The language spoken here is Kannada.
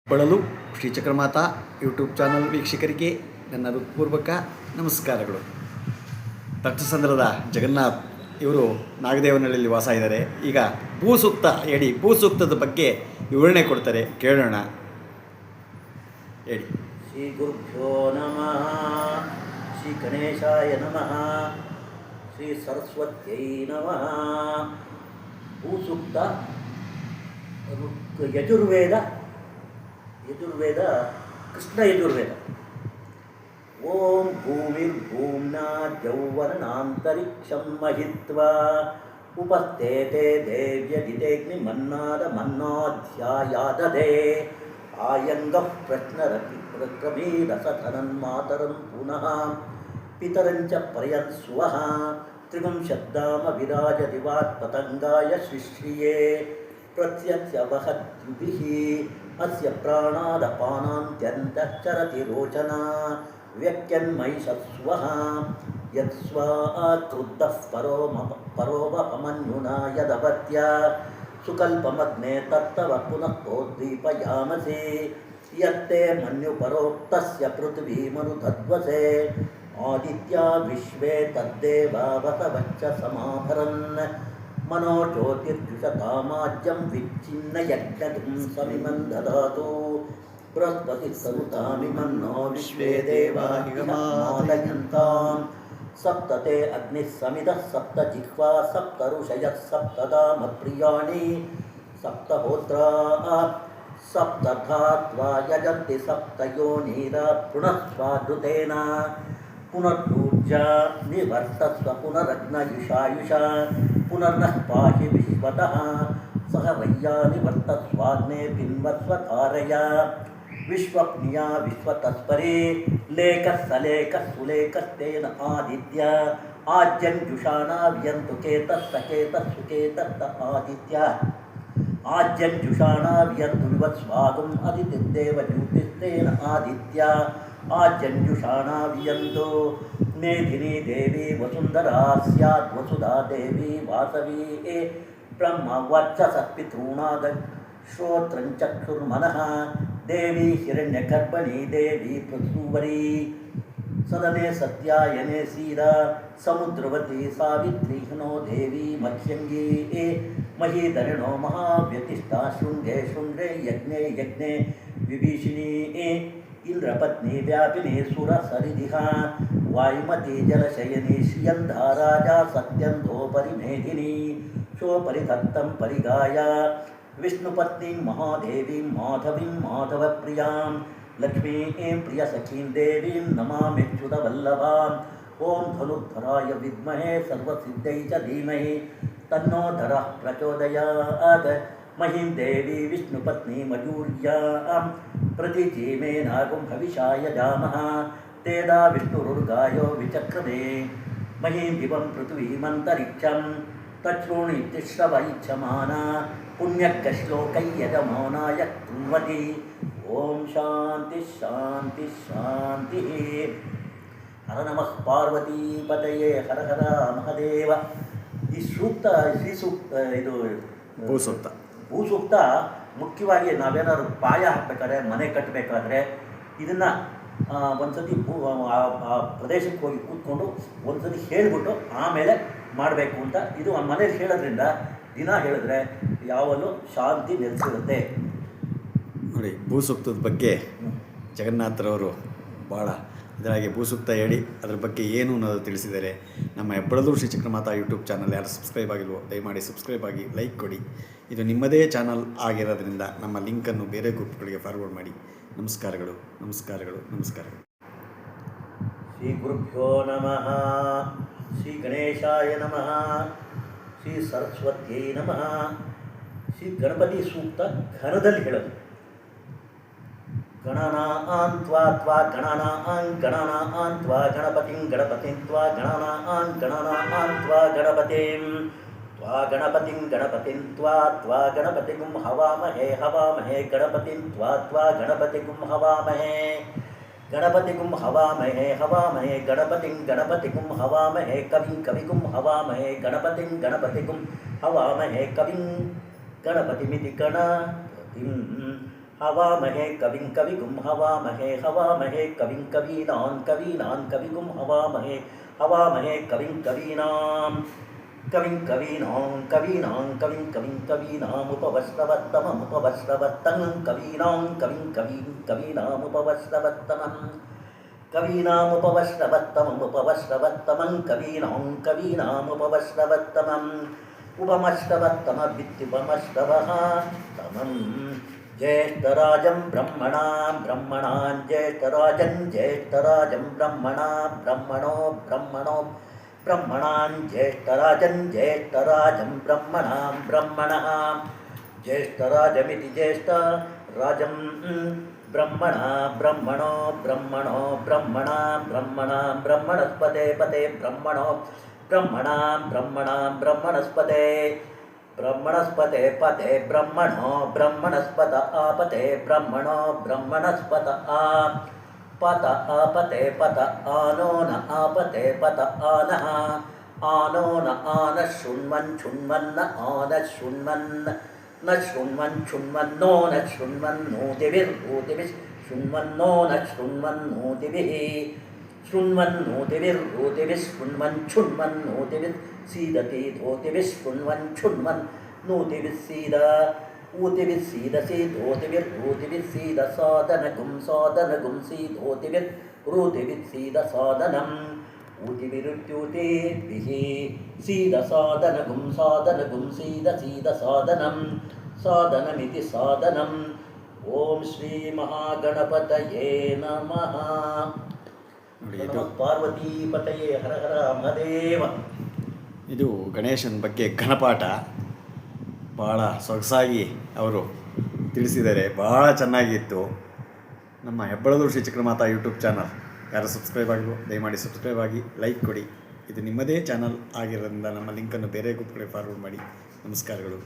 ಬಳಲು ಶ್ರೀ ಚಕ್ರಮಾತಾ ಯೂಟ್ಯೂಬ್ ಚಾನಲ್ ವೀಕ್ಷಕರಿಗೆ ನನ್ನ ಹೃತ್ಪೂರ್ವಕ ನಮಸ್ಕಾರಗಳು. ತಕ್ಷಸಂದ್ರದ ಜಗನ್ನಾಥ್ ಇವರು ನಾಗದೇವನಹಳ್ಳಿಯಲ್ಲಿ ವಾಸ ಇದ್ದಾರೆ. ಈಗ ಭೂಸೂಕ್ತ ಹೇಳಿ, ಭೂಸೂಕ್ತದ ಬಗ್ಗೆ ವಿವರಣೆ ಕೊಡ್ತಾರೆ, ಕೇಳೋಣ. ಹೇಳಿ. ಶ್ರೀ ಗುರುಭ್ಯೋ ನಮಃ. ಶ್ರೀ ಗಣೇಶಾಯ ನಮಃ. ಶ್ರೀ ಸರಸ್ವತ್ಯೈ ನಮಃ. ಭೂಸೂಕ್ತ ಯಜುರ್ವೇದ ಕೃಷ್ಣ ಯಜುರ್ವೇದ. ಓಂ ಭೂಮಿರ್ಭೂಮ್ನಾ ಜೌವನಾಂತರಿಕ್ಷಂ ಮಹಿತ್ವಾ ಉಪಸ್ಥೇತೆ ದೇವ್ಯದಿದೇಗ್ನಿಮನ್ನಾದಮನ್ನಾಧ್ಯಾಯಾದಧೇ ಆಯಂಗಃ ಪ್ರಶ್ನರಕ್ರಮೀರಸಧನನ್ಮಾತರಂ ಪುನಃ ಪಿತರಂಚ ಪ್ರಯನ್ ಸ್ವಃ ತ್ರಿಗುಂಶಬ್ದಾಮ ವಿರಾಜದಿವಾತ್ ಪತಂಗಾಯ ಶಿಶ್ರಿಯೇ ಪ್ರತ್ಯತ್ಯವಹದ್ಯುಭಿಃ ಅಸ್ಯ ಪ್ರಾಣಾದಪಾನಾಂತ್ಯಂತಶ್ಚರತಿ ರೋಚನಾ ವ್ಯಕ್ಯನ್ಮೈಷಸ್ವಃ ಯತ್ಸ್ವಾ ಕ್ರುದ್ಧಃ ಪರೋಪಮನ್ಯುನಾ ಯದಪತ್ಯ ಸುಕಲ್ಪಮಗ್ನೆ ತತ್ತವ ಪುನಃ ಪ್ರೋದ್ದೀಪಯಾಮಸಿ ಯತ್ತೇ ಮನ್ಯುಪರೋಕ್ತಸ್ಯ ಪೃಥ್ವೀಮನುತದ್ವಸೆ ಆದಿತ್ಯಾ ವಿಶ್ವೇ ತದ್ದೇವಾವಸವಚ್ಚ ಸಮಾಭರನ್ ಮನೋ ಜ್ಯೋತಿರ್ಜುಷತಾಮಾಜ್ಯಂ ವಿಚ್ಛಿನ್ನ ಯಜ್ಞಂ ಸಮಿಮಂ ದದಾತು ಬೃಹಸ್ಪತಿ ಸರುತಾಮಿಮನ್ನೋ ವಿಶ್ವೇ ದೇವಾ ಹಿಮಾಲಯಂತಾಂ ಸಪ್ತತೆ ಅಗ್ನಿಃ ಸಮಿದಃ ಸಪ್ತ ಜಿಹ್ವಾ ಸಪ್ತ ಋಷಯಃ ಸಪ್ತಧಾಮ ಪ್ರಿಯಾಣಿ ಸಪ್ತಹೋತ್ರಾ ಸಪ್ತಧಾತ್ವಾ ಯಜಂತಿ ಸಪ್ತ ಯೋನೀರ ಪುನಃಸ್ವಾಧೃತೇನ ಪುನರ್ಯೂರ್ಜಾ ನಿವರ್ತಸ್ವ ಪುನರಗ್ನಯುಷಾಯುಷ ಪುನರ್ನಃ ಪಾಹಿ ವಿಶ್ವತಃ ಸಹ ವಯ್ಯಾನಿ ವರ್ತಸ್ವಾಗ್ನೇ ಪಿನ್ವಸ್ವ ತಾರಯ ವಿಶ್ವಪ್ನಿಯ ವಿಶ್ವತಸ್ಪರೇ ಲೇಖಃ ಸಲೇಖಃ ಸುಲೇಖಸ್ತೇನ ಆದಿತ್ಯ ಆಜ್ಯಂಜುಷಾಣ ವ್ಯಂತು ಕೇತಃ ಸಕೇತಃ ಸುಕೇತಃ ಆದಿತ್ಯ ಆಜ್ಯಂಜುಷಾಣ ವ್ಯಂತು ವಿವತ್ಸ್ವಾಗಂ ಅದಿತಿದ್ದೇವ ಜ್ಯೋತಿಸ್ತೇನ ಆದಿತ್ಯ ಆಜ್ಯಂಜುಷಾಣ ವ್ಯಂತು ಮೇಧಿನಿ ದೇವಿ ವಸುಂಧರಾ ಸ್ಯಾತ್ ವಸುಧಾ ದೇವಿ ವಾಸವಿ ಬ್ರಹ್ಮ ವರ್ಚಸಃ ಪಿತॄಣಾದ ಶ್ರೋತ್ರಂಚಕ್ಷುರ್ಮನಃ ದೇವಿ ಹಿರಣ್ಯಗರ್ಭಣಿ ದೇವಿ ಪ್ರಸೂವರಿ ಸದನೆ ಸತ್ಯಾಯನೆ ಸೀರಾ ಸಮುದ್ರವತಿ ಸಾವಿತ್ರಿ ಹನೋ ದೇವಿ ಮತ್ಸ್ಯಂಗೀ ಮಹೀಧರಣೋ ಮಹಾವ್ಯತಿಷ್ಠಾ ಶೃಂಗೇ ಶೃಂಗೇ ಯಜ್ಞೆ ಯಜ್ಞೆ ವಿಭೀಷಿಣಿ ಇಂದ್ರಪತ್ನಿ ವ್ಯಾಪಿನಿ ಸುರ ಸರಿದಿಹ ವಾಯುಮತಿ ಜಲಶಯನಿ ಶ್ರಿಯಂಧಾ ರಾಜ ಸತ್ಯಂಧೋ ಪರಿಮೇಧಿನಿ ಶೋಪರಿಧತ್ತಂ ಪರಿಗಾಯ ವಿಷ್ಣುಪತ್ನಿ ಮಹಾದೇವಿ ಮಾಧವೀಂ ಮಾಧವಪ್ರಿಯಾಂ ಲಕ್ಷ್ಮೀಂ ಪ್ರಿಯಸಖೀಂ ದೇವೀಂ ನಮಾಮ್ಯಚ್ಯುತವಲ್ಲಭಾಂ ಓಂ ಧನುರ್ಧರಾಯ ವಿದ್ಮಹೇ ಸರ್ವಸಿದ್ಧೈ ಚ ಧೀಮಹಿ ತನ್ನೋ ಧರಃ ಪ್ರಚೋದಯಾತ್ ಮಹೀಂ ದೇವಿ ವಿಷ್ಣುಪತ್ನಿ ಮಜೂರ್ಯಾಂ ಪ್ರತಿಜೀಮೇ ನಾಗುಂ ಹವಿಷಾಯ ಜಾಮಃ ತೇದಾ ವಿಷ್ಣುರುರ್ಗಾಯೋ ವಿಚಕ್ರಮೇ ಮಹೀಂ ದಿವಂ ಪೃಥ್ವೀಮಂತರಿಕ್ಷಂ ತಚ್ಛೃಣಿ ತಿಶ್ರವ ಇಚ್ಛಮಾನ ಪುಣ್ಯಕ್ಕ ಶ್ಲೋಕೈ ಯಜಮಾನಾಯ ಕೃಣ್ವತಿ. ಓಂ ಶಾಂತಿ ಶಾಂತಿ ಶಾಂತಿ. ಹರ ನಮಃ ಪಾರ್ವತೀ ಪತಯೇ ಹರ ಹರ ಮಹದೇವ. ಈ ಸೂಕ್ತ ಶ್ರೀ ಸೂಕ್ತ ಇದು ಭೂಸೂಕ್ತ ಮುಖ್ಯವಾಗಿ ನಾವೇನಾದ್ರು ಪಾಯ ಹಾಕ್ಬೇಕಾದ್ರೆ ಮನೆ ಕಟ್ಟಬೇಕಾದ್ರೆ ಇದನ್ನು ಒಂದ್ಸತಿ ಪ್ರದೇಶಕ್ಕೆ ಹೋಗಿ ಕೂತ್ಕೊಂಡು ಒಂದ್ಸತಿ ಹೇಳಿಬಿಟ್ಟು ಆಮೇಲೆ ಮಾಡಬೇಕು ಅಂತ. ಇದು ಮನೇಲಿ ಹೇಳೋದ್ರಿಂದ ದಿನ ಹೇಳಿದ್ರೆ ಯಾವಲ್ಲೂ ಶಾಂತಿ ನೆಲೆಸಿರುತ್ತೆ ನೋಡಿ. ಭೂಸೂಕ್ತದ ಬಗ್ಗೆ ಜಗನ್ನಾಥರವರು ಭಾಳ ಇದರಾಗಿ ಭೂಸೂಕ್ತ ಹೇಳಿ ಅದ್ರ ಬಗ್ಗೆ ಏನು ಅನ್ನೋದು ತಿಳಿಸಿದ್ದಾರೆ. ನಮ್ಮ ಹೆಬ್ಬಳಲು ಶ್ರೀ ಚಕ್ರಮಾತಾ ಯೂಟ್ಯೂಬ್ ಚಾನಲ್ ಯಾರು ಸಬ್ಸ್ಕ್ರೈಬ್ ಆಗಿಲ್ವೋ ದಯಮಾಡಿ ಸಬ್ಸ್ಕ್ರೈಬ್ ಆಗಿ ಲೈಕ್ ಕೊಡಿ. ಇದು ನಿಮ್ಮದೇ ಚಾನಲ್ ಆಗಿರೋದ್ರಿಂದ ನಮ್ಮ ಲಿಂಕನ್ನು ಬೇರೆ ಗ್ರೂಪ್ಗಳಿಗೆ ಫಾರ್ವರ್ಡ್ ಮಾಡಿ. ನಮಸ್ಕಾರಗಳು ನಮಸ್ಕಾರಗಳು ನಮಸ್ಕಾರಗಳು. ಶ್ರೀ ಗುರುಭ್ಯೋ ನಮಃ. ಶ್ರೀ ಗಣೇಶಾಯ ನಮಃ. ಶ್ರೀ ಸರಸ್ವತ್ಯೈ ನಮಃ. ಶ್ರೀ ಗಣಪತಿ ಸೂಕ್ತ ಘನದಲ್ಲಿ ಹೇಳೋದು. ಗಣನಾನ್ ತ್ವಾ ತ್ವಾ ಗಣನಾನ್ ಗಣನಾನ್ ತ್ವಾ ಗಣಪತಿಂ ಗಣಪತಿಂ ತ್ವಾ ಗಣನಾನ್ ಗಣನಾನ್ ತ್ವಾ ಗಣಪತಿಂ ತ್ವಾ ಗಣಪತಿಂ ಗಣಪತಿಂ ತ್ವಾ ತ್ವಾ ಗಣಪತಿಗುಂ ಹವಾಮಹೇ ಹವಾಮಹೇ ಗಣಪತಿಂ ತ್ವಾ ತ್ವಾ ಗಣಪತಿಗುಂ ಹವಾಮಹೇ ಗಣಪತಿಗುಂ ಹವಾಮಹೇ ಹವಾಮಹೇ ಗಣಪತಿಂ ಗಣಪತಿಗುಂ ಹವಾಮಹೇ ಕವಿಂ ಕವಿಗುಂ ಹವಾಮಹೇ ಗಣಪತಿಂ ಗಣಪತಿಗುಂ ಹವಾಮಹೇ ಕವಿಂ ಗಣಪತಿಮಿತಿ ಗಣಪತಿಂ हवामहे कविं कविगुं हवामहे हवामहे कविं कवीनां कविगुं हवामहे हवामहे कविं कवीनां कवीनामुपवस्त्रवत्तममुपवस्त्रवत्तं कवीनामुपवस्त्रवत्तमं कवीनामुपवस्त्रवत्तमं उपमश्रवत्तमवित्युपमश्रवः तमं ज्येष्ठराजं ब्रह्मणां ज्येष्ठराजं ब्रह्मणां ज्येष्ठराजं ब्रह्मणः ज्येष्ठराजमिति ज्येष्ठराजं ब्रह्मणस्पते पते ब्रह्मणस्पते पते ब्रह्मणस्पत आपते ब्रह्मणस्पत पत आपते पत आनो न आपते पत आनः आनो न आन शृण्वन् आन न शृण्वन्नो न शृण्वन्नोतिभिः शृण्वन्नो न शृण्वन्नोतिभिः शृण्वन्नोतिभिः सीदति धोतिभिः शृण्वन्नोतिभिः सीद ऊतिभिः सीदसि धोतिभिः सीद साधनगुं सीदोतिभिः सीद साधनम् ऊतिभिरुत्यूतिभिः सीद साधनगुं सीद साधनं साधनमिति साधनम् ओम श्री महागणपतये नमः ನೋಡಿ ನಮಃ ಇದು ಪಾರ್ವತೀಪತಯೇ ಹರ ಹರ ಮಹದೇವ. ಇದು ಗಣೇಶನ ಬಗ್ಗೆ ಘನಪಾಠ ಭಾಳ ಸೊಗಸಾಗಿ ಅವರು ತಿಳಿಸಿದ್ದಾರೆ. ಭಾಳ ಚೆನ್ನಾಗಿತ್ತು. ನಮ್ಮ ಹೆಬ್ಬಳದೂರು ಶ್ರೀ ಚಕ್ರಮಾತಾ ಯೂಟ್ಯೂಬ್ ಚಾನಲ್ ಯಾರು ಸಬ್ಸ್ಕ್ರೈಬ್ ಆಗಿಲ್ಲ ದಯಮಾಡಿ ಸಬ್ಸ್ಕ್ರೈಬ್ ಆಗಿ ಲೈಕ್ ಕೊಡಿ. ಇದು ನಿಮ್ಮದೇ ಚಾನಲ್ ಆಗಿರೋದ್ರಿಂದ ನಮ್ಮ ಲಿಂಕನ್ನು ಬೇರೆ ಗ್ರೂಪ್ಗಳಿಗೆ ಫಾರ್ವರ್ಡ್ ಮಾಡಿ. ನಮಸ್ಕಾರಗಳು.